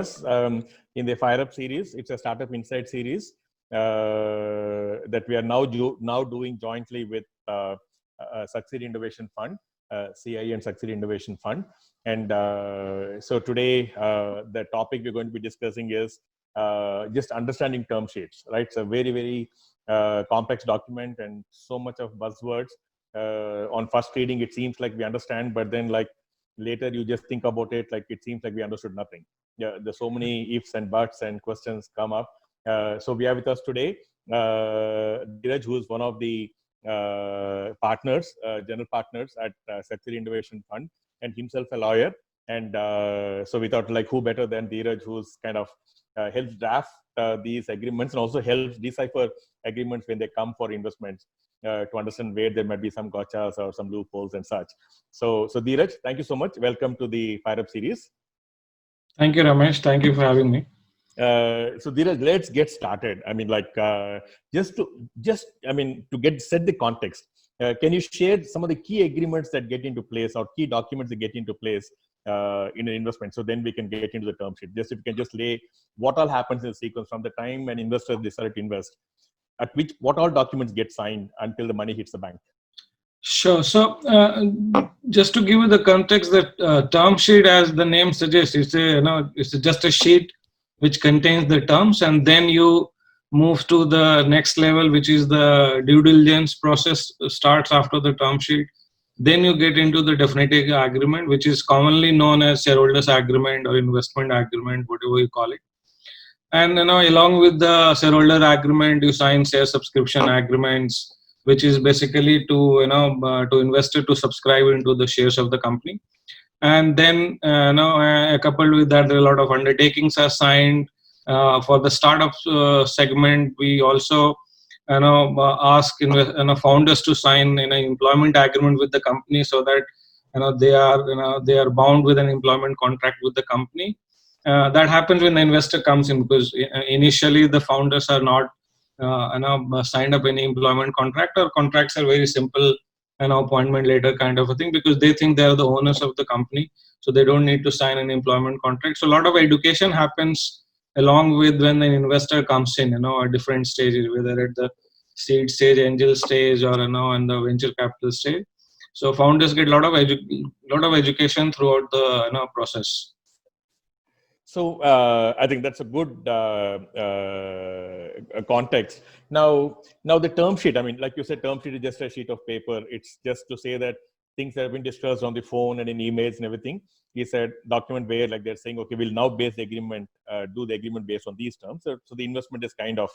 us in the Fire Up series. It's a Startup Insight series that we are now doing jointly with SucSEED Innovation Fund, CIE and SucSEED Innovation Fund. And so today, the topic we're going to be discussing is just understanding term sheets, right? It's a very, very complex document and so much of buzzwords. On first reading, it seems like we understand, but then like later you just think about it, like it seems like we understood nothing. Yeah, there's so many ifs and buts and questions come up. So we have with us today Dhiraj, who is one of the partners, general partners at SucSEED Innovation Fund, and himself a lawyer. And so we thought, like, who better than Dhiraj, who's kind of helps draft these agreements and also helps decipher agreements when they come for investments to understand where there might be some gotchas or some loopholes and such. So Dhiraj, thank you so much. Welcome to the Fire Up series. Thank you, Ramesh. Thank you for having me. So Dhiraj, let's get started. I mean, like, to set the context, can you share some of the key agreements that get into place or key documents that get into place in an investment? So then we can get into the term sheet. Just if you can just lay what all happens in the sequence from the time an investor decided to invest, what all documents get signed until the money hits the bank. Sure. So just to give you the context, that term sheet, as the name suggests, it's just a sheet which contains the terms, and then you move to the next level, which is the due diligence process starts after the term sheet. Then you get into the definitive agreement, which is commonly known as shareholders agreement or investment agreement, whatever you call it. And along with the shareholder agreement, you sign share subscription agreements, which is basically to to investor to subscribe into the shares of the company. And then coupled with that, there are a lot of undertakings are signed. For the startup segment, we also ask founders to sign an employment agreement with the company, so that they are bound with an employment contract with the company. That happens when the investor comes in, because initially the founders are not signed up any employment contract, or contracts are very simple, appointment later kind of a thing, because they think they are the owners of the company, so they don't need to sign an employment contract. So a lot of education happens along with when an investor comes in, at different stages, whether at the seed stage, angel stage, or and the venture capital stage. So founders get a lot of education throughout the process. So I think that's a good context. Now the term sheet, I mean, like you said, term sheet is just a sheet of paper. It's just to say that things that have been discussed on the phone and in emails and everything. He said document where, like, they're saying, okay, we'll now base the agreement, do the agreement based on these terms. So the investment is kind of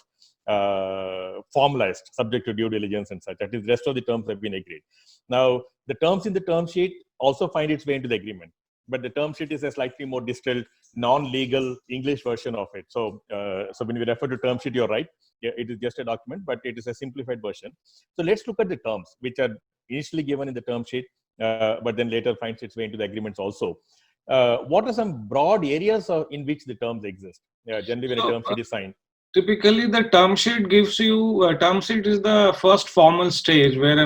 formalized, subject to due diligence and such. That is, the rest of the terms have been agreed. Now the terms in the term sheet also find its way into the agreement, but the term sheet is a slightly more distilled, non-legal English version of it. So when we refer to term sheet, you're right. Yeah, it is just a document, but it is a simplified version. So let's look at the terms, which are initially given in the term sheet, but then later finds its way into the agreements also. What are some broad areas in which the terms exist? Generally, when a term sheet is signed. Typically, the term sheet gives you, term sheet is the first formal stage where,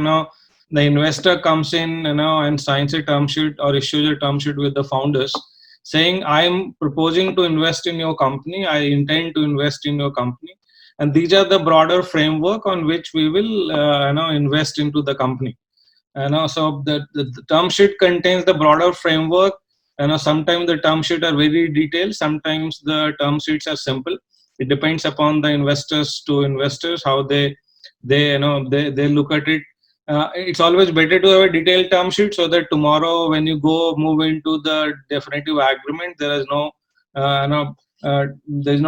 the investor comes in, and signs a term sheet or issues a term sheet with the founders, saying, I'm proposing to invest in your company. I intend to invest in your company. And these are the broader framework on which we will, invest into the company. So the term sheet contains the broader framework. Sometimes the term sheet are very detailed. Sometimes the term sheets are simple. It depends upon the investors to investors, how they look at it. It's always better to have a detailed term sheet, so that tomorrow when you move into the definitive agreement, there is no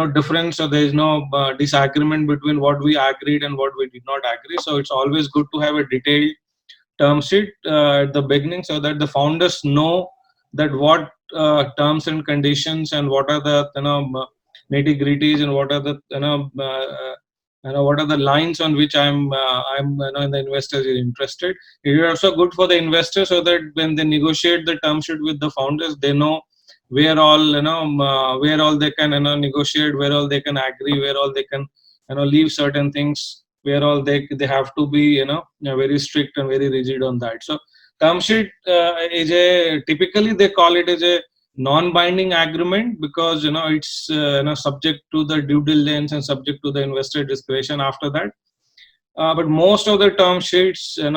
difference, or there is no disagreement between what we agreed and what we did not agree. So it's always good to have a detailed term sheet at the beginning, so that the founders know that what terms and conditions and what are the nitty-gritties and what are the what are the lines on which I'm the investors is interested. It is also good for the investors, so that when they negotiate the term sheet with the founders, they know where all where all they can negotiate, where all they can agree, where all they can leave certain things, where all they have to be very strict and very rigid on that. So term sheet is typically they call it as non-binding agreement because it's subject to the due diligence and subject to the investor discretion after that. But most of the term sheets get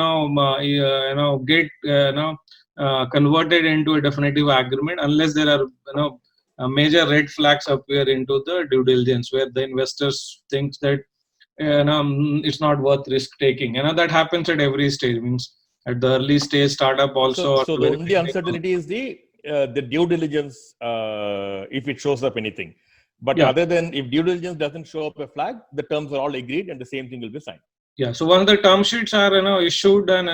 converted into a definitive agreement unless there are major red flags appear into the due diligence where the investors thinks that it's not worth risk taking. That happens at every stage. Means at the early stage startup also. So the only uncertainty is the due diligence if it shows up anything. But other than if due diligence doesn't show up a flag, the terms are all agreed and the same thing will be signed. Yeah. So once the term sheets are issued and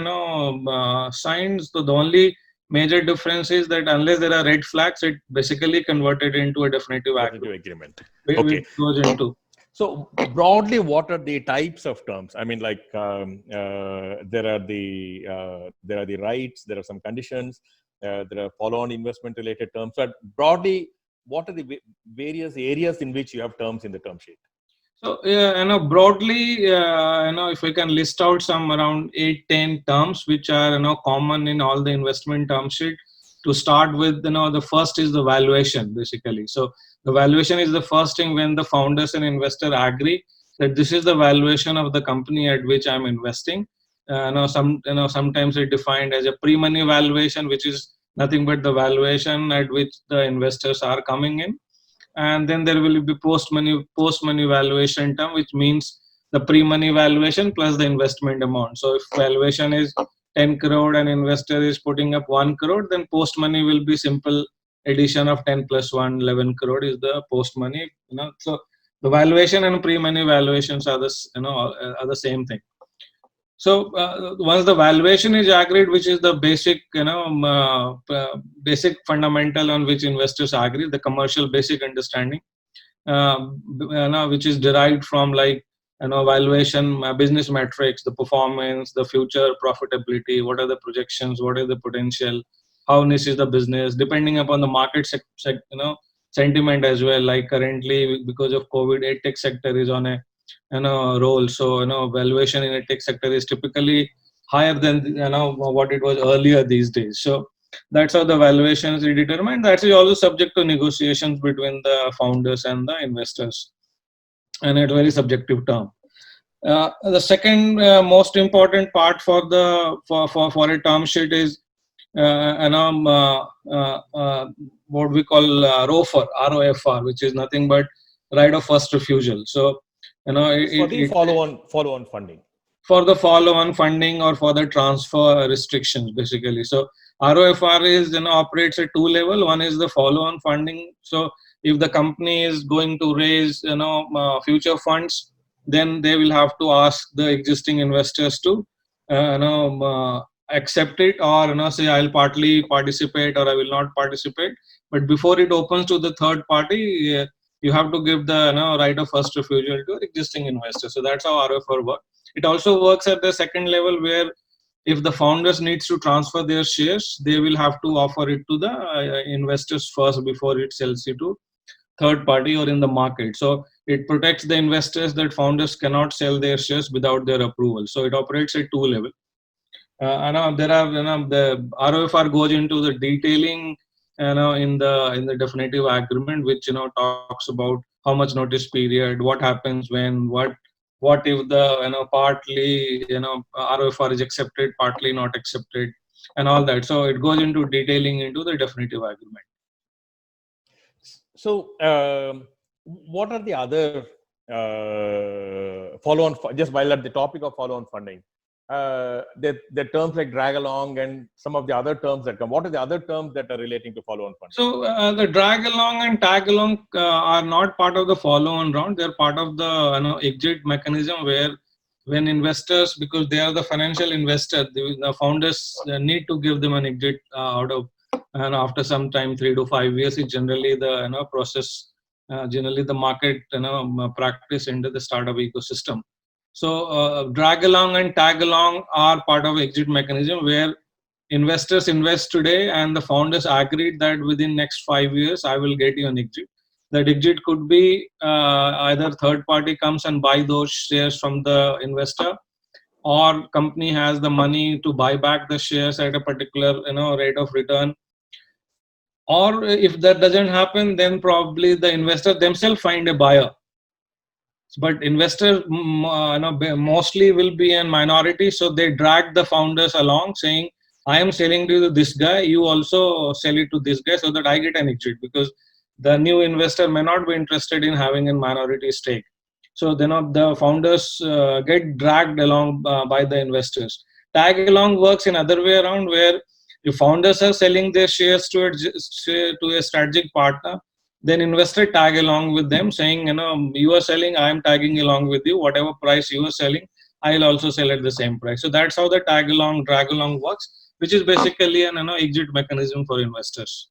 signed, so the only major difference is that unless there are red flags, it basically converted into a definitive agreement. Okay. Goes into. So broadly, what are the types of terms? I mean, like there are the rights, there are some conditions, there are follow-on investment related terms. But broadly, what are the various areas in which you have terms in the term sheet? So broadly, if we can list out some around 8-10 terms which are common in all the investment term sheet. To start with, the first is the valuation basically. So the valuation is the first thing when the founders and investor agree that this is the valuation of the company at which I'm investing. Sometimes it's defined as a pre-money valuation, which is nothing but the valuation at which the investors are coming in. And then there will be post money valuation term, which means the pre-money valuation plus the investment amount. So if valuation is 10 crore and investor is putting up 1 crore, then post money will be simple addition of 10 plus 1, 11 crore is the post money. So the valuation and pre-money valuations are the same thing. So once the valuation is agreed, which is the basic, basic fundamental on which investors agree, the commercial basic understanding, which is derived from valuation, business metrics, the performance, the future profitability, what are the projections, what is the potential, how niche is the business, depending upon the market sentiment as well. Like currently, because of COVID, EdTech sector is on a role. So valuation in a tech sector is typically higher than what it was earlier these days. So that's how the valuations are determined. That is also subject to negotiations between the founders and the investors, and it's a very subjective term. The second most important part for a term sheet is what we call ROFR, which is nothing but right of first refusal. So for the follow-on funding. For the follow-on funding or for the transfer restrictions, basically. So ROFR is operates at two levels. One is the follow-on funding. So if the company is going to raise future funds, then they will have to ask the existing investors to accept it, or say I'll partly participate or I will not participate. But before it opens to the third party, you have to give the right of first refusal to existing investors. So that's how ROFR works. It also works at the second level where if the founders needs to transfer their shares, they will have to offer it to the investors first before it sells it to third party or in the market. So it protects the investors that founders cannot sell their shares without their approval. So it operates at two levels. There are the ROFR goes into the detailing in the definitive agreement, which talks about how much notice period, what happens when, what if the partly ROFR is accepted, partly not accepted, and all that. So it goes into detailing into the definitive agreement. So what are the other follow-on, just while at the topic of follow-on funding, the terms like drag along and some of the other terms that come. What are the other terms that are relating to follow-on funding? So the drag along and tag along are not part of the follow-on round. They're part of the exit mechanism where when investors, because they are the financial investor, the founders need to give them an exit out of, and after some time, 3 to 5 years, is generally the process, generally the market practice into the startup ecosystem. So drag along and tag along are part of exit mechanism where investors invest today and the founders agreed that within next 5 years I will get you an exit. That exit could be either third party comes and buy those shares from the investor, or company has the money to buy back the shares at a particular rate of return. Or if that doesn't happen, then probably the investor themselves find a buyer. But investor mostly will be in minority, so they drag the founders along saying, I am selling to this guy, you also sell it to this guy so that I get an exit, because the new investor may not be interested in having a minority stake. So then the founders get dragged along by the investors. Tag along works in other way around, where if founders are selling their shares to a strategic partner, then investor tag along with them saying, you are selling, I am tagging along with you, whatever price you are selling, I'll also sell at the same price. So that's how the tag along drag along works, which is basically an exit mechanism for investors.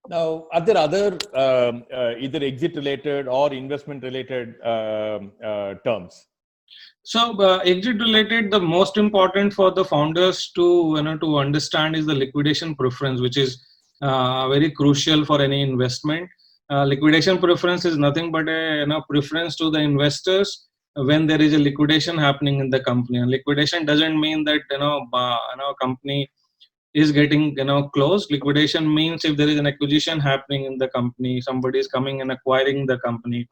Now, are there other either exit related or investment related terms? So exit related, the most important for the founders to to understand is the liquidation preference, which is very crucial for any investment. Liquidation preference is nothing but a preference to the investors when there is a liquidation happening in the company. And liquidation doesn't mean that company is getting closed. Liquidation means if there is an acquisition happening in the company, somebody is coming and acquiring the company,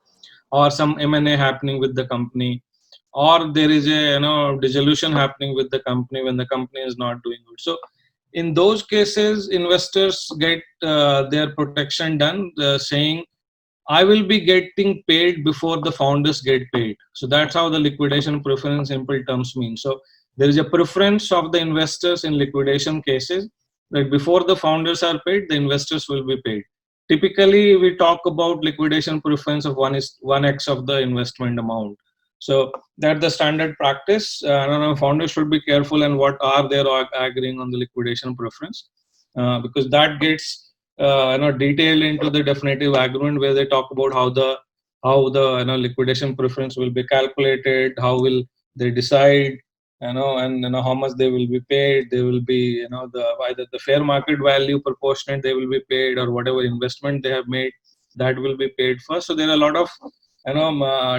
or some M&A happening with the company, or there is a dissolution happening with the company when the company is not doing good. So in those cases, investors get their protection done, saying, I will be getting paid before the founders get paid. So that's how the liquidation preference simple terms mean. So there is a preference of the investors in liquidation cases that before the founders are paid, the investors will be paid. Typically, we talk about liquidation preference of 1x of the investment amount. So that's the standard practice. Founders should be careful and what are they agreeing on the liquidation preference, because that gets detailed into the definitive agreement, where they talk about how the liquidation preference will be calculated, how will they decide, and how much they will be paid. They will be either the fair market value proportionate they will be paid, or whatever investment they have made, that will be paid first. So there are a lot of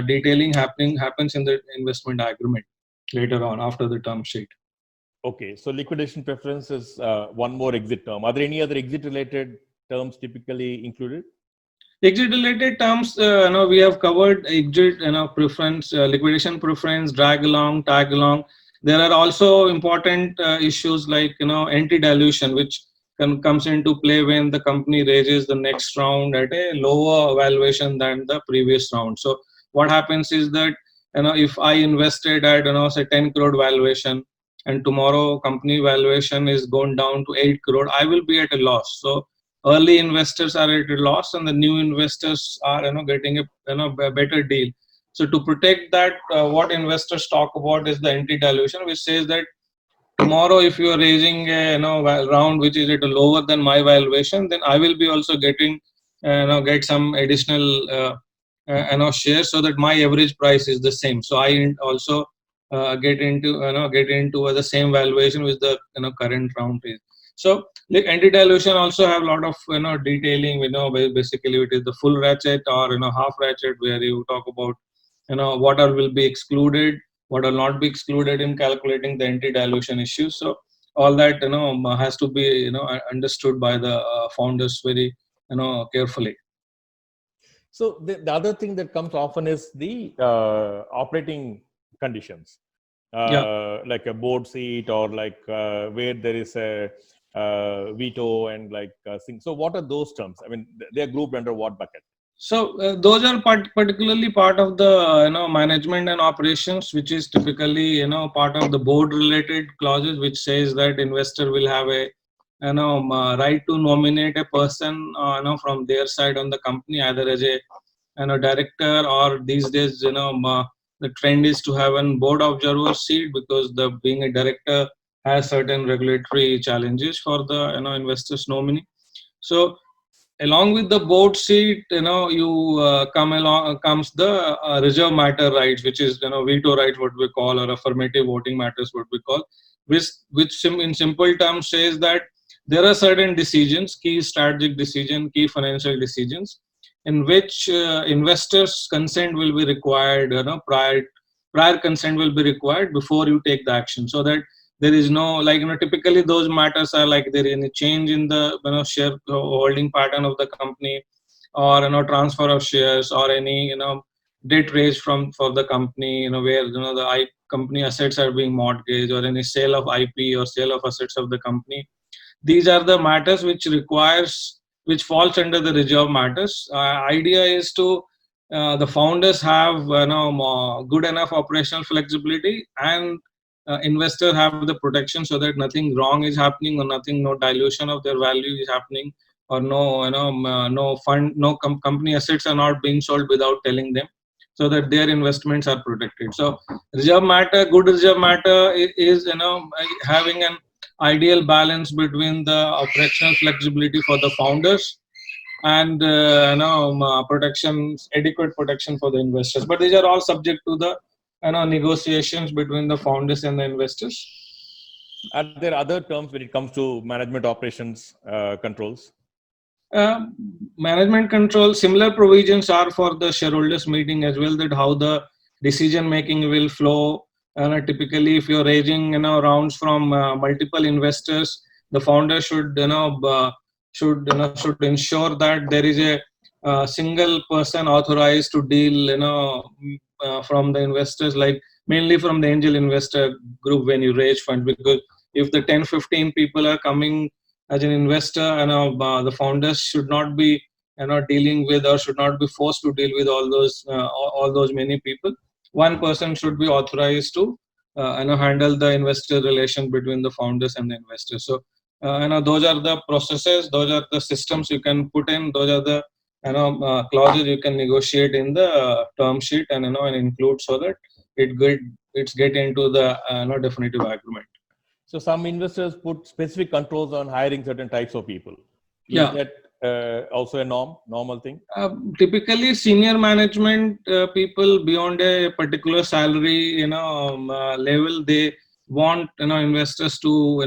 detailing happens in the investment agreement later on after the term sheet. Okay, so liquidation preference is one more exit term. Are there any other exit related terms typically included? Exit related terms, we have covered exit, preference, liquidation preference, drag along, tag along. There are also important issues like anti-dilution, which comes into play when the company raises the next round at a lower valuation than the previous round. So what happens is that if I invested at say 10 crore valuation, and tomorrow company valuation is gone down to 8 crore, I will be at a loss. So early investors are at a loss, and the new investors are getting a better deal. So to protect that, what investors talk about is the anti-dilution, which says that tomorrow if you are raising a round which is at a lower than my valuation, then I will be also getting get some additional shares, so that my average price is the same. So I also get into the same valuation with the current round is. So like anti-dilution also have a lot of detailing. Basically it is the full ratchet or half ratchet, where you talk about what all will be excluded, what will not be excluded in calculating the anti-dilution issues. So all that has to be understood by the founders very carefully. So the other thing that comes often is the operating conditions, like a board seat, or like where there is a veto and like things. So what are those terms? I mean, they are grouped under what bucket? So those are particularly part of the management and operations, which is typically part of the board related clauses, which says that investor will have a right to nominate a person from their side on the company, either as a director, or these days the trend is to have a board observer seat, because the being a director has certain regulatory challenges for the investors nominee. So along with the board seat, you comes the reserve matter rights, which is veto right, what we call, or affirmative voting matters, what we call, which in simple terms says that there are certain decisions, key strategic decision, key financial decisions, in which investors' consent will be required. Prior consent will be required before you take the action, so that there is no, like, typically those matters are like there is any change in the, share holding pattern of the company, or, transfer of shares, or any, debt raised for the company, where, the company assets are being mortgaged, or any sale of IP or sale of assets of the company. These are the matters which falls under the reserve matters. Idea is to, the founders have, good enough operational flexibility, and investors have the protection, so that nothing wrong is happening, or no dilution of their value is happening, or no fund, company assets are not being sold without telling them, so that their investments are protected. So good reserve matter is, having an ideal balance between the operational flexibility for the founders, and adequate protection for the investors. But these are all subject to the, negotiations between the founders and the investors. Are there other terms when it comes to management operations controls? Management control, similar provisions are for the shareholders meeting as well, that how the decision making will flow. Typically, if you're raising, rounds from multiple investors, the founder should ensure that there is a single person authorized to deal, from the investors, like mainly from the angel investor group when you raise funds, because if the 10-15 people are coming as an investor, the founders should not be, dealing with, or should not be forced to deal with all those many people. One person should be authorized to, handle the investor relation between the founders and the investors. So, those are the processes, those are the systems you can put in, those are the, clauses you can negotiate in the term sheet, and, and include, so that it's get into the, definitive agreement. So some investors put specific controls on hiring certain types of people. Is that also a normal thing? Typically, senior management people beyond a particular salary, level, they want, investors to,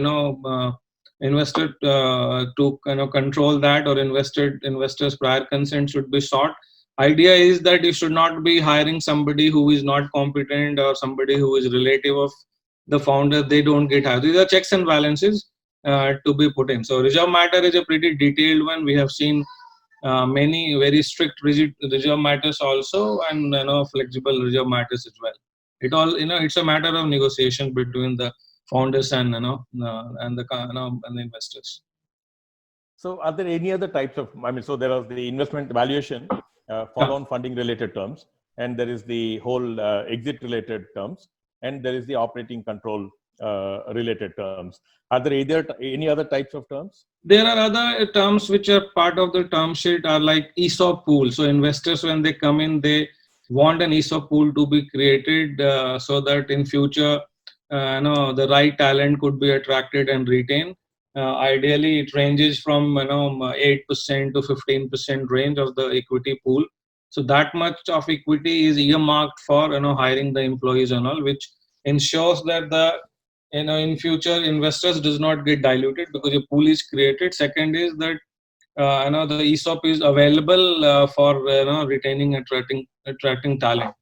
investor to, control that, or investors prior consent should be sought. Idea is that you should not be hiring somebody who is not competent, or somebody who is relative of the founder. They don't get hired. These are checks and balances to be put in. So reserve matter is a pretty detailed one. We have seen many very strict reserve matters also, and, flexible reserve matters as well. It all, it's a matter of negotiation between the founders and, and the investors. So are there any other types of, so there is the investment valuation, follow-on funding related terms, and there is the whole exit related terms, and there is the operating control related terms. Are there any other types of terms? There are other terms which are part of the term sheet, are like ESOP pool. So investors, when they come in, they want an ESOP pool to be created, so that in future, the right talent could be attracted and retained. Ideally, it ranges from 8% to 15% range of the equity pool. So that much of equity is earmarked for hiring the employees and all, which ensures that the in future investors does not get diluted, because a pool is created. Second is that the ESOP is available for retaining, attracting talent.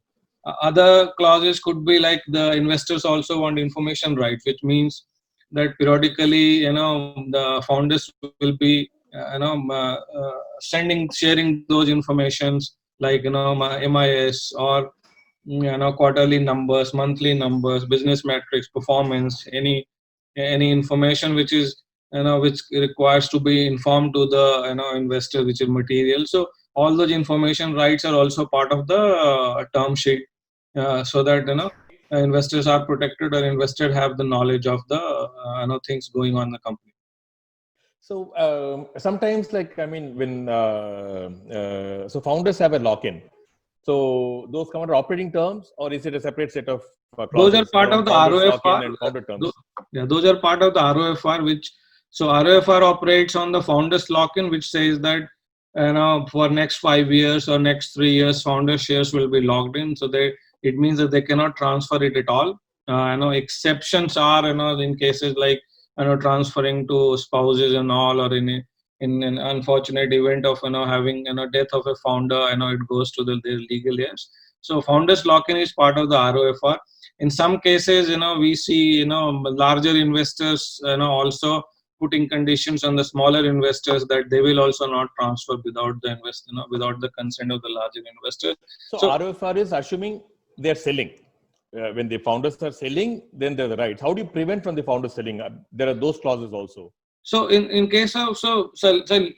Other clauses could be like the investors also want information rights, which means that periodically the founders will be sharing those informations, like MIS, or quarterly numbers, monthly numbers, business metrics, performance, any information which is which requires to be informed to the investor, which is material. So all those information rights are also part of the term sheet, so that investors are protected, or investors have the knowledge of the things going on in the company. So sometimes, like, when so founders have a lock-in. So those come under operating terms, or is it a separate set of clauses? Those are part of the ROFR. And founder terms. Those are part of the ROFR. So ROFR operates on the founders lock-in, which says that for next 5 years or next 3 years, founder shares will be locked in. So it means that they cannot transfer it at all. Exceptions are in cases like transferring to spouses and all, or in an unfortunate event of having death of a founder, it goes to their legal heirs. So founders lock-in is part of the ROFR. in some cases, we see, larger investors, also putting conditions on the smaller investors that they will also not transfer without the without the consent of the larger investors. So ROFR is assuming they're selling. When the founders are selling, then they're the rights. How do you prevent from the founders selling? There are those clauses also. So in case of, so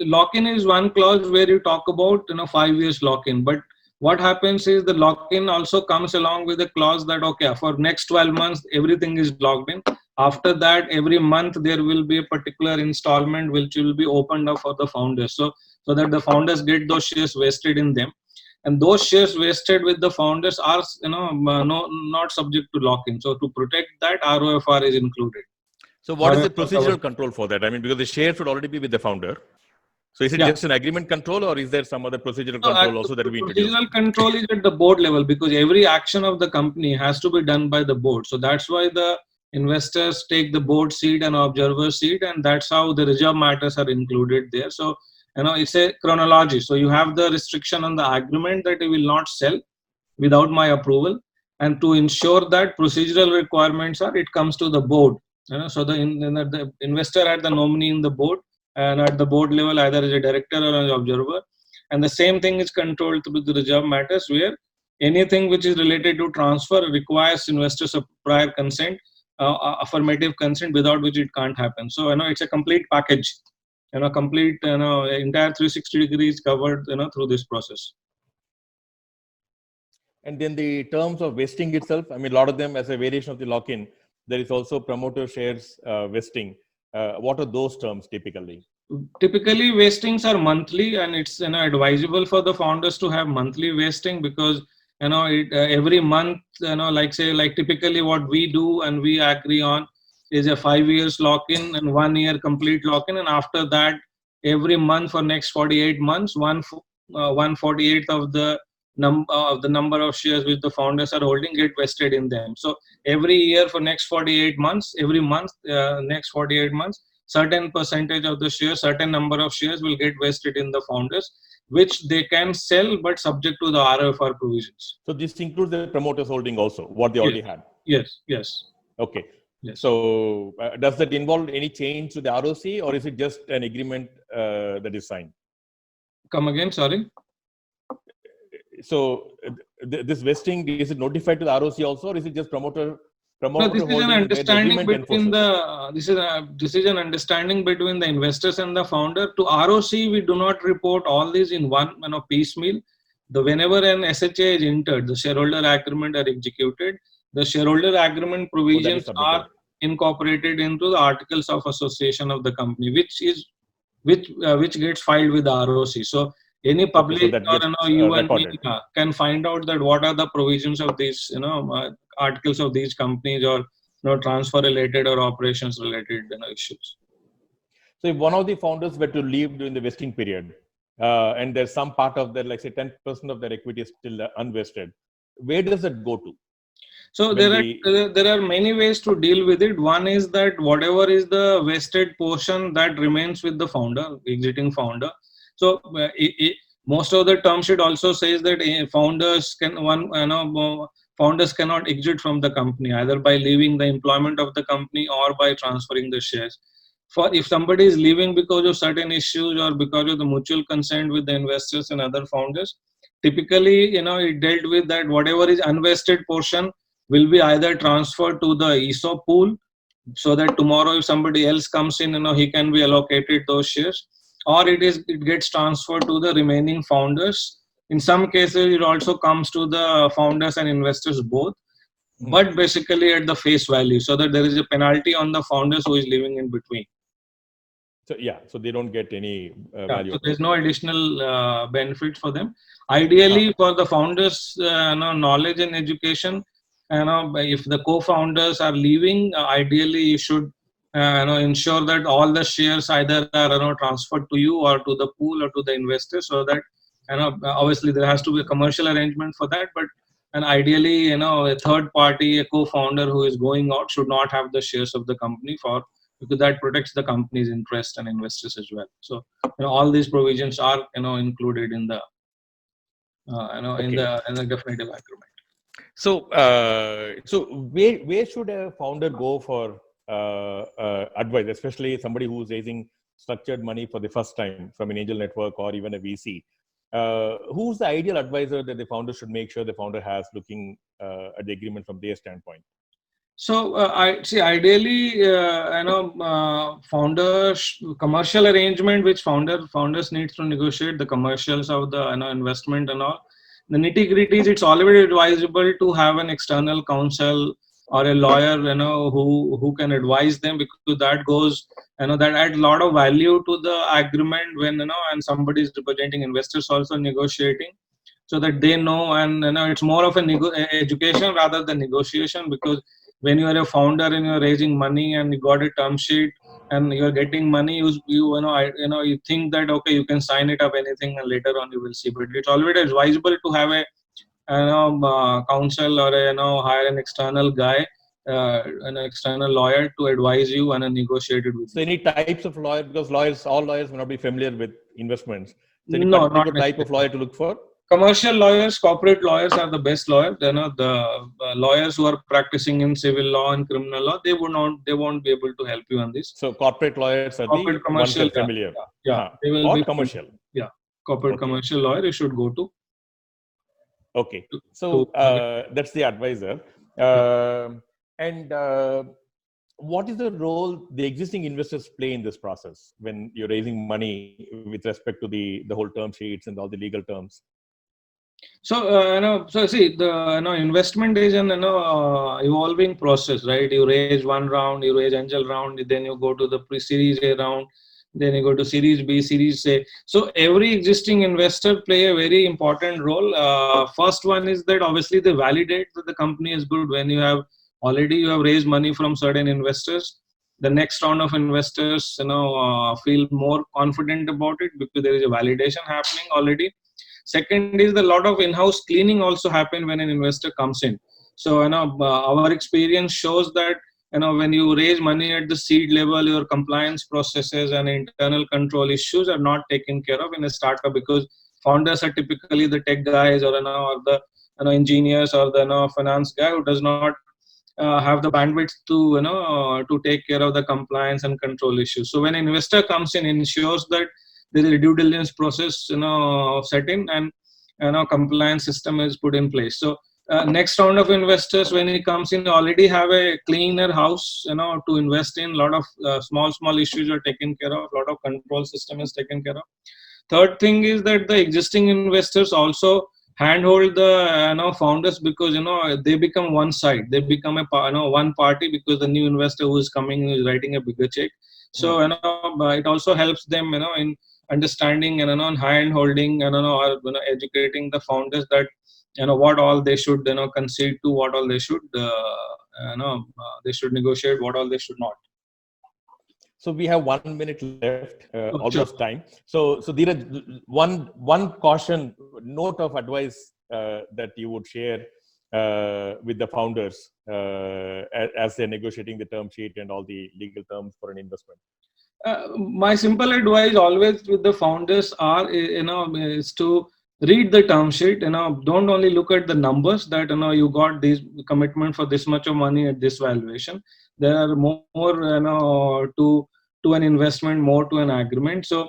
lock-in is one clause where you talk about, 5 years lock-in, but what happens is the lock-in also comes along with a clause that, okay, for next 12 months, everything is locked in. After that, every month there will be a particular installment which will be opened up for the founders. So that the founders get those shares vested in them. And those shares vested with the founders are, not subject to lock-in. So to protect that, ROFR is included. So what is the procedural control for that? I mean, because the shares would already be with the founder. So is it just an agreement control, or is there some other procedural control also that we introduced? Procedural control is at the board level, because every action of the company has to be done by the board. So that's why the investors take the board seat and observer seat, and that's how the reserve matters are included there. So, it's a chronology. So you have the restriction on the agreement that you will not sell without my approval. And to ensure that procedural requirements are, it comes to the board. So the investor had the nominee in the board, and at the board level, either as a director or an observer. And the same thing is controlled through the reserve matters, where anything which is related to transfer requires investors' prior consent, affirmative consent, without which it can't happen. So, it's a complete package, complete, entire 360 degrees covered, through this process. And then the terms of vesting itself, I mean, a lot of them as a variation of the lock-in, there is also promoter shares vesting. What are those terms typically? Typically, vestings are monthly, and it's advisable for the founders to have monthly vesting, because every month, like typically what we do and we agree on is a 5 years lock-in and 1 year complete lock-in, and after that, every month for next 48 months, 1/48 of the number of shares which the founders are holding get vested in them. So every year for next 48 months, every month, next 48 months, certain percentage of the shares, certain number of shares will get vested in the founders, which they can sell, but subject to the ROFR provisions. So this includes the promoters holding also, what they already had? Yes. Okay. Yes. So does that involve any change to the ROC, or is it just an agreement that is signed? Come again, sorry? So this vesting, is it notified to the ROC also, or is it just promoter No, this is an understanding between this is an understanding between the investors and the founder. To ROC, we do not report all these in one piecemeal. Whenever an SHA is entered, the shareholder agreement are executed. The shareholder agreement provisions are incorporated into the articles of association of the company, which gets filed with the ROC. So any public or you and me can find out that what are the provisions of these articles of these companies, or transfer related or operations related issues. So if one of the founders were to leave during the vesting period, and there's some part of their, like say 10% of their equity is still unvested, where does it go to? So there are many ways to deal with it. One is that whatever is the vested portion that remains with the founder, exiting founder. So most of the term sheet also says that founders cannot exit from the company, either by leaving the employment of the company or by transferring the shares. If somebody is leaving because of certain issues or because of the mutual consent with the investors and other founders, typically it dealt with that whatever is unvested portion will be either transferred to the ESOP pool, so that tomorrow if somebody else comes in, he can be allocated those shares, or it gets transferred to the remaining founders. In some cases, it also comes to the founders and investors both, but basically at the face value, so that there is a penalty on the founders who is living in between. So they don't get any value. So there's no additional benefit for them. Ideally, for the founders, knowledge and education, if the co-founders are leaving, ideally you should ensure that all the shares either are transferred to you or to the pool or to the investors, so that obviously there has to be a commercial arrangement for that, but ideally a third party, a co-founder who is going out, should not have the shares of the company, because that protects the company's interest and investors as well. So all these provisions are included in the in the definitive agreement. So where should a founder go for advice, especially somebody who's raising structured money for the first time from an angel network or even a VC? Who's the ideal advisor that the founder should make sure the founder has, looking at the agreement from their standpoint? So I see. Ideally, founders commercial arrangement which founders needs to negotiate the commercials of the investment and all. The nitty gritties. It's always advisable to have an external counsel or a lawyer, who can advise them, because that goes, that adds a lot of value to the agreement when and somebody is representing investors also negotiating, so that they know, and it's more of a education rather than negotiation, because when you are a founder and you're raising money and you got a term sheet and you're getting money, you think that okay, you can sign it up anything and later on you will see. But it's always advisable to have a counsel, or hire an external guy, an external lawyer to advise you and negotiate it with So you. any types of lawyer, because all lawyers may not be familiar with investments. So any No, particular not type of lawyer to look for? Commercial lawyers, corporate lawyers are the best lawyers. The lawyers who are practicing in civil law and criminal law, they won't be able to help you on this. So corporate lawyers are Corporate the ones who commercial, are familiar. they will Or be commercial. Yeah, corporate Okay. commercial lawyer you should go to. Okay, so that's the advisor. And what is the role the existing investors play in this process when you're raising money with respect to the whole term sheets and all the legal terms? So so see, the investment is an evolving process, right? You raise one round, you raise angel round, then you go to the pre-series A round, then you go to series B, series A. So every existing investor play a very important role. First one is that obviously they validate that the company is good. When you have raised money from certain investors, the next round of investors feel more confident about it because there is a validation happening already. Second is the lot of in-house cleaning also happen when an investor comes in. So our experience shows that when you raise money at the seed level, your compliance processes and internal control issues are not taken care of in a startup, because founders are typically the tech guys, or the engineers, or the finance guy who does not have the bandwidth to take care of the compliance and control issues. So when an investor comes in, ensures that there is a due diligence process set in, and compliance system is put in place. So next round of investors, when it comes in, already have a cleaner house to invest in. A lot of small issues are taken care of, a lot of control system is taken care of. Third thing is that the existing investors also handhold the founders, because they become one side, they become a one party, because the new investor who is coming is writing a bigger check. So it also helps them in understanding and hand holding and or educating the founders that what all they should concede to, what all they should they should negotiate, what all they should not. So we have 1 minute left, almost Sure. time. So Dhiraj, one caution note of advice that you would share with the founders as they're negotiating the term sheet and all the legal terms for an investment. My simple advice always with the founders are is to read the term sheet. Don't only look at the numbers that you got this commitment for this much of money at this valuation. There are more to an investment, more to an agreement. So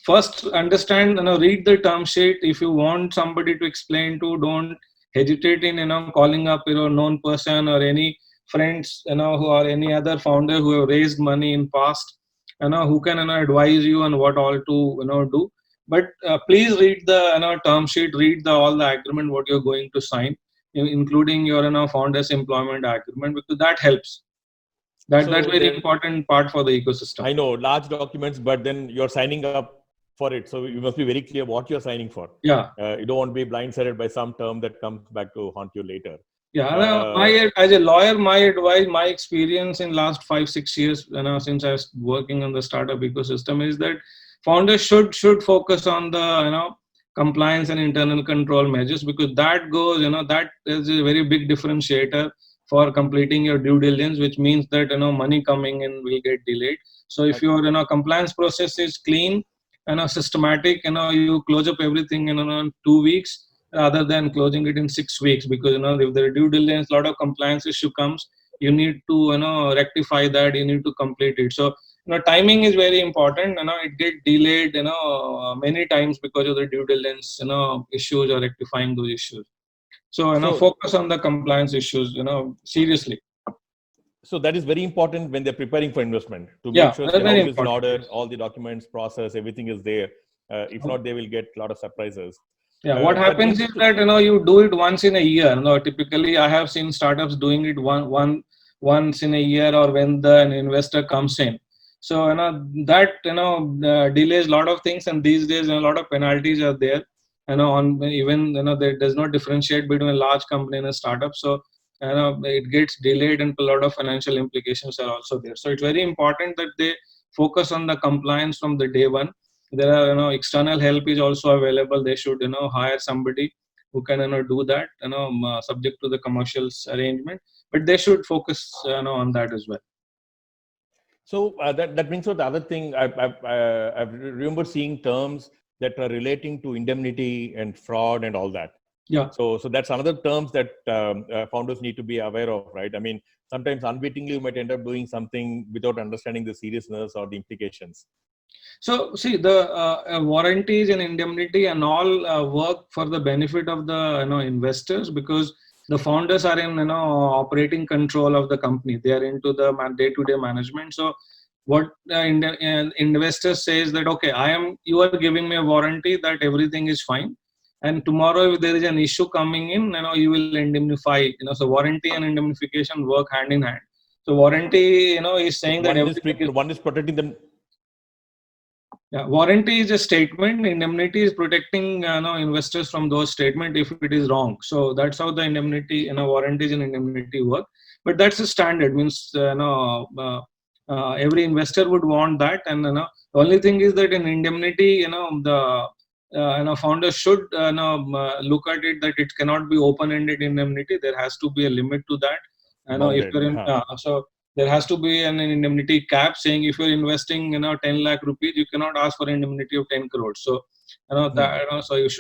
first understand, read the term sheet. If you want somebody to explain to, don't hesitate in calling up known person or any friends who are any other founder who have raised money in past, who can advise you on what all to do. But please read the term sheet, read all the agreement what you're going to sign, including your founders employment agreement, because that helps. That's very important part for the ecosystem. I know, large documents, but then you're signing up for it, so you must be very clear what you're signing for. Yeah, you don't want to be blindsided by some term that comes back to haunt you later. Yeah, as a lawyer, my advice, my experience in last 5-6 years, since I was working on the startup ecosystem, is that founders should focus on the compliance and internal control measures, because that goes that is a very big differentiator for completing your due diligence, which means that money coming in will get delayed. So if your compliance process is clean and systematic, you close up everything in 2 weeks, rather than closing it in 6 weeks, because if the due diligence, a lot of compliance issue comes, you need to rectify that, you need to complete it. So timing is very important. It get delayed many times because of the due diligence issues or rectifying those issues. So focus on the compliance issues seriously. So that is very important when they're preparing for investment, to Yeah, make sure that's the very house is in order, important. all the documents, process, everything is there. If not, they will get a lot of surprises. Yeah, what That happens brings is to, that you do it once in a year. Typically I have seen startups doing it once in a year, or when an investor comes in. So that delays a lot of things, and these days a lot of penalties are there. On even that does not differentiate between a large company and a startup. So it gets delayed, and a lot of financial implications are also there. So it's very important that they focus on the compliance from the day one. There are external help is also available. They should hire somebody who can do that subject to the commercials arrangement, but they should focus on that as well. so that brings out the other thing. I remember seeing terms that are relating to indemnity and fraud and all that. Yeah. So that's another terms that founders need to be aware of, right? I mean, sometimes unwittingly you might end up doing something without understanding the seriousness or the implications. So see, the warranties and indemnity and all work for the benefit of the investors, because the founders are in operating control of the company. They are into the day-to-day management. So what investors says that, okay, you are giving me a warranty that everything is fine, and tomorrow if there is an issue coming in, you will indemnify. So warranty and indemnification work hand in hand. So warranty is saying that one is protecting them. Yeah, warranty is a statement. Indemnity is protecting investors from those statements if it is wrong. So that's how the indemnity, warranties and indemnity work. But that's a standard. Means every investor would want that. And the only thing is that in indemnity, the founder should look at it that it cannot be open-ended indemnity. There has to be a limit to that. If you're in, so there has to be an indemnity cap saying if you're investing 10 lakh rupees, you cannot ask for indemnity of 10 crores. So so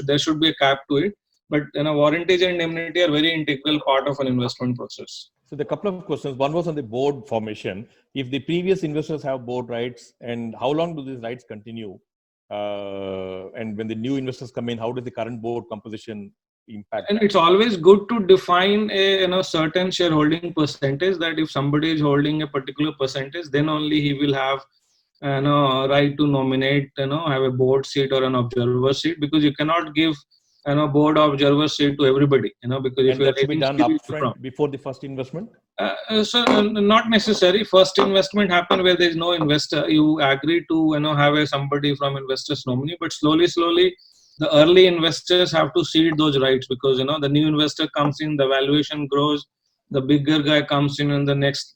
there should be a cap to it. But warranties and indemnity are very integral part of an investment process. So the couple of questions. One was on the board formation. If the previous investors have board rights, and how long do these rights continue? And when the new investors come in, how does the current board composition impact? And it's always good to define a certain shareholding percentage, that if somebody is holding a particular percentage, then only he will have right to nominate, have a board seat or an observer seat, because you cannot give board observer seat to everybody, because if that should be done upfront before the first investment. So not necessary. First investment happen where there is no investor. You agree to have somebody from investors nominee, but slowly the early investors have to cede those rights, because the new investor comes in, the valuation grows, the bigger guy comes in the next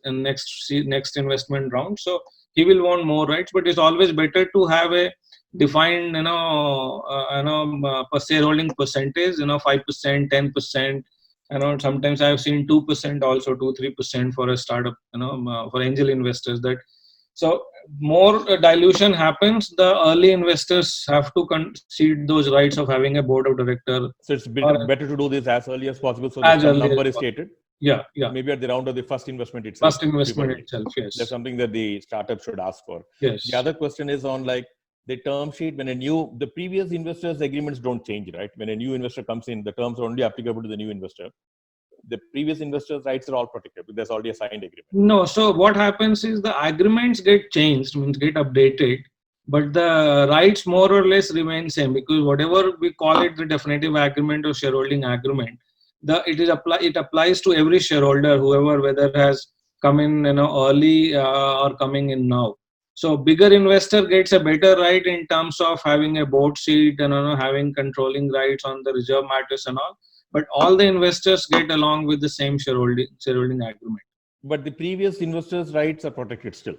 investment round, so he will want more rights. But it's always better to have a defined shareholding percentage, 5%, 10%. Sometimes I have seen 2% also, 2-3% for a startup, for angel investors. That so more dilution happens, the early investors have to concede those rights of having a board of director. So it's better to do this as early as possible, so that some number is stated. Yeah. Maybe at the round of the first investment itself. Yes. That's something that the startup should ask for. Yes. The other question is on the term sheet. When the previous investors' agreements don't change, right? When a new investor comes in, the terms are only applicable to the new investor. The previous investors' rights are all protected. There's already a signed agreement. No, so what happens is the agreements get changed, means get updated, but the rights more or less remain same, because whatever we call it, the definitive agreement or shareholding agreement, it applies to every shareholder, whether has come in early or coming in now. So bigger investor gets a better right in terms of having a board seat and having controlling rights on the reserve matters and all. But all the investors get along with the same shareholding agreement. But the previous investors' rights are protected still.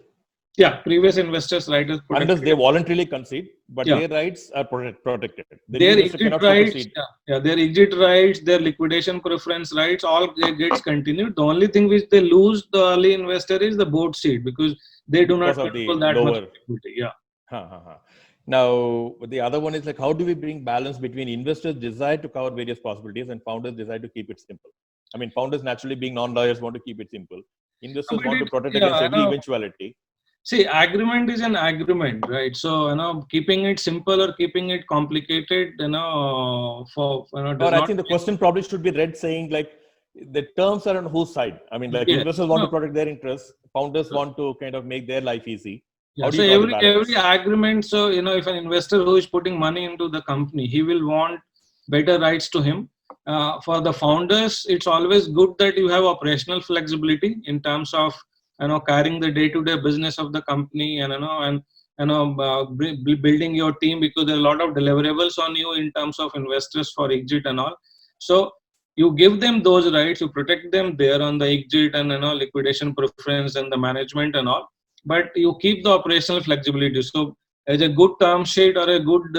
Yeah, previous investors' rights are protected. Unless they voluntarily concede, but their rights are protected. Their exit rights, their exit rights, their liquidation preference rights, all gets continued. The only thing which they lose, the early investor, is the board seat, because they do not control that much equity. Yeah. Now, the other one is like, how do we bring balance between investors' desire to cover various possibilities and founders' desire to keep it simple? I mean, founders naturally being non-lawyers want to keep it simple. Investors want to protect against every eventuality. See, agreement is an agreement, right? So, keeping it simple or keeping it complicated, I think the question probably should be read saying like, the terms are on whose side? I mean, like investors want to protect their interests, founders want to kind of make their life easy. Yeah, so every agreement, so if an investor who is putting money into the company, he will want better rights to him. For the founders, it's always good that you have operational flexibility in terms of carrying the day-to-day business of the company and building your team, because there are a lot of deliverables on you in terms of investors for exit and all. So you give them those rights, you protect them there on the exit and liquidation preference and the management and all. But you keep the operational flexibility. So as a good term sheet or a good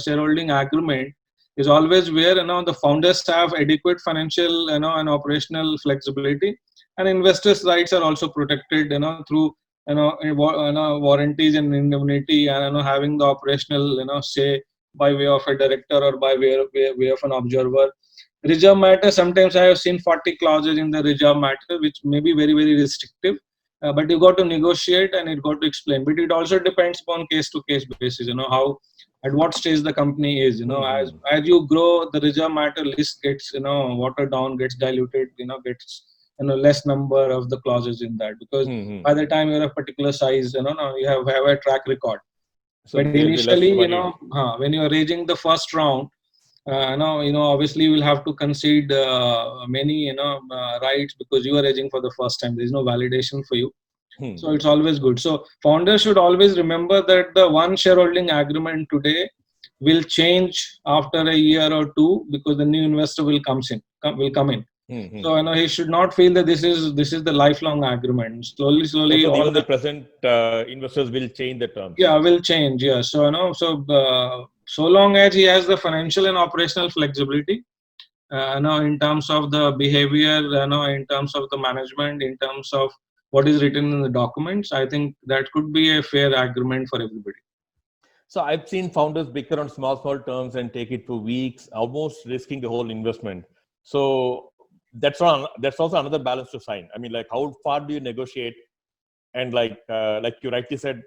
shareholding agreement is always where the founders have adequate financial and operational flexibility, and investors' rights are also protected through warranties and indemnity, and having the operational say by way of a director or by way of an observer. Reserve matter, sometimes I have seen 40 clauses in the reserve matter, which may be very, very restrictive. But you got to negotiate and you got to explain. But it also depends upon case to case basis. How at what stage the company is. As you grow, the reserve matter list gets watered down, gets diluted. Gets less number of the clauses in that, because by the time you're a particular size, you have a track record. So but initially, when you are raising the first round, obviously you will have to concede many rights, because you are raising for the first time. There is no validation for you. So it's always good. So founders should always remember that the one shareholding agreement today will change after a year or two, because the new investor will come in. So he should not feel that this is the lifelong agreement. Slowly. Also, even the present investors will change the terms. Yeah, will change. Yeah. So so long as he has the financial and operational flexibility, in terms of the behavior, in terms of the management, in terms of what is written in the documents, I think that could be a fair agreement for everybody. So I've seen founders bicker on small terms and take it for weeks, almost risking the whole investment. So that's also another balance to sign. I mean, like, how far do you negotiate? And like you rightly said,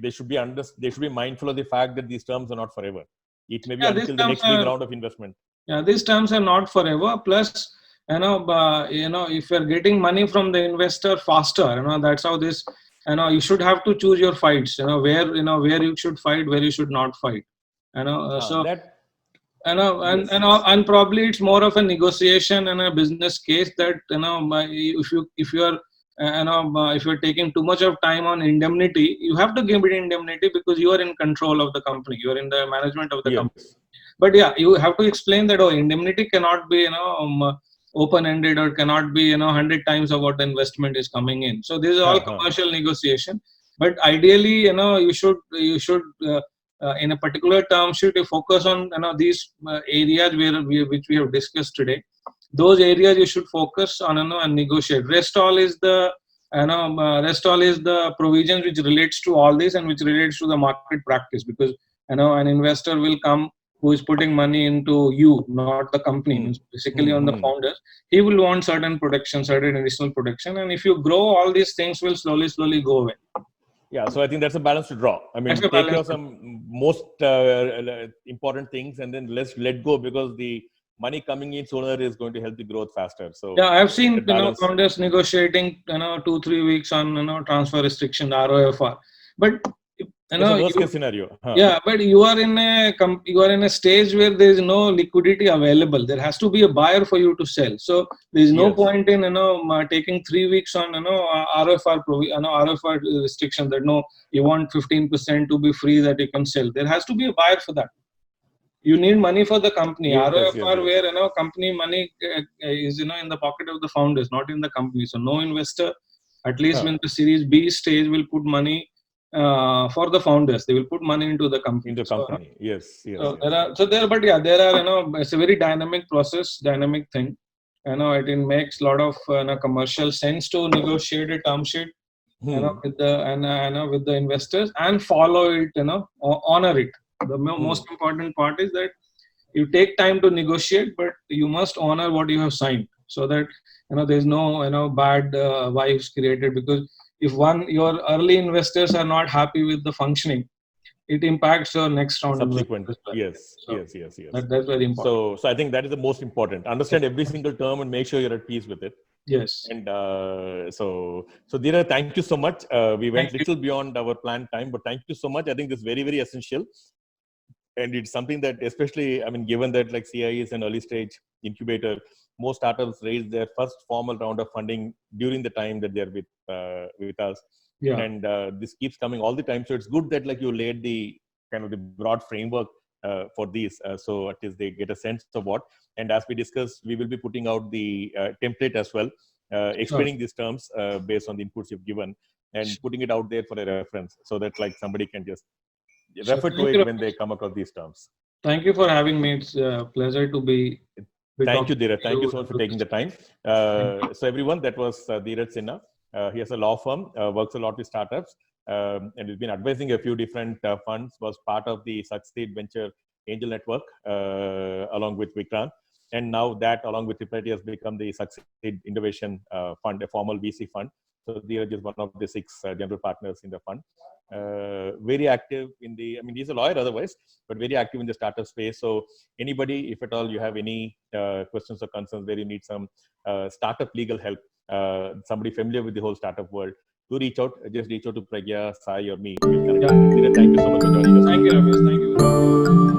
they should be mindful of the fact that these terms are not forever. It may be until the next big round of investment. Yeah, these terms are not forever. Plus, if you're getting money from the investor faster, that's how this. You should have to choose your fights. Where you should fight, where you should not fight. And probably it's more of a negotiation and a business case that if you're taking too much of time on indemnity, you have to give it indemnity, because you are in control of the company, you are in the management of the company. But yeah, you have to explain that indemnity cannot be open-ended, or cannot be 100 times of what the investment is coming in. So this is all commercial negotiation. But ideally, you should in a particular term sheet, you focus on these areas which we have discussed today. Those areas you should focus on and negotiate. Rest all is the provisions which relates to all this and which relates to the market practice, because an investor will come who is putting money into you, not the company, basically on the founders. He will want certain protection, certain additional protection, and if you grow, all these things will slowly go away. Yeah, so I think that's a balance to draw. I mean, take care of some most important things, and then let's let go, because the money coming in sooner is going to help the growth faster. So yeah, I've seen founders negotiating 2-3 weeks on transfer restriction, ROFR, but it's a worst case scenario. Yeah, but you are in a stage where there is no liquidity available. There has to be a buyer for you to sell. So there is no point in taking 3 weeks on ROFR restriction that you want 15% to be free that you can sell. There has to be a buyer for that. You need money for the company. ROFR where company money is in the pocket of the founders, not in the company. So no investor, at least when the Series B stage, will put money for the founders. They will put money into the company. Yes. It's a very dynamic process, dynamic thing. It makes a lot of commercial sense to negotiate a term sheet. with the with the investors, and follow it, honor it. The most important part is that you take time to negotiate, but you must honor what you have signed, so that there's no bad vibes created. Because if your early investors are not happy with the functioning, it impacts your next round subsequent. Yes. That's very important. So I think that is the most important. Understand every single term and make sure you're at peace with it. Yes. And so Dhiraj, thank you so much. We went little beyond our planned time, but thank you so much. I think this is very, very essential. And it's something that, especially, I mean, given that like CIE is an early stage incubator, most startups raise their first formal round of funding during the time that they're with us. Yeah. And this keeps coming all the time. So it's good that like you laid the kind of the broad framework for these, so at least they get a sense of what. And as we discussed, we will be putting out the template as well, explaining these terms based on the inputs you've given, and putting it out there for a reference, so that like somebody can just refer to it when they come across these terms. Thank you for having me. It's a pleasure to be. Thank you, Dhiraj. Thank you so much for taking the time. So everyone, that was Dhiraj Sinha. He has a law firm, works a lot with startups, and he's been advising a few different funds, was part of the SucSEED Venture Angel Network, along with Vikrant. And now that, along with Tripartite, has become the SucSEED Indovation Fund, a formal VC fund. So Dhiraj is one of the 6 general partners in the fund. Very active in the, I mean, he's a lawyer otherwise, but very active in the startup space. So anybody, if at all you have any questions or concerns where you need some startup legal help, somebody familiar with the whole startup world, do reach out. Just reach out to Pragya, Sai, or me. Thank you so much for joining us. Thank you, Ramesh. Thank you.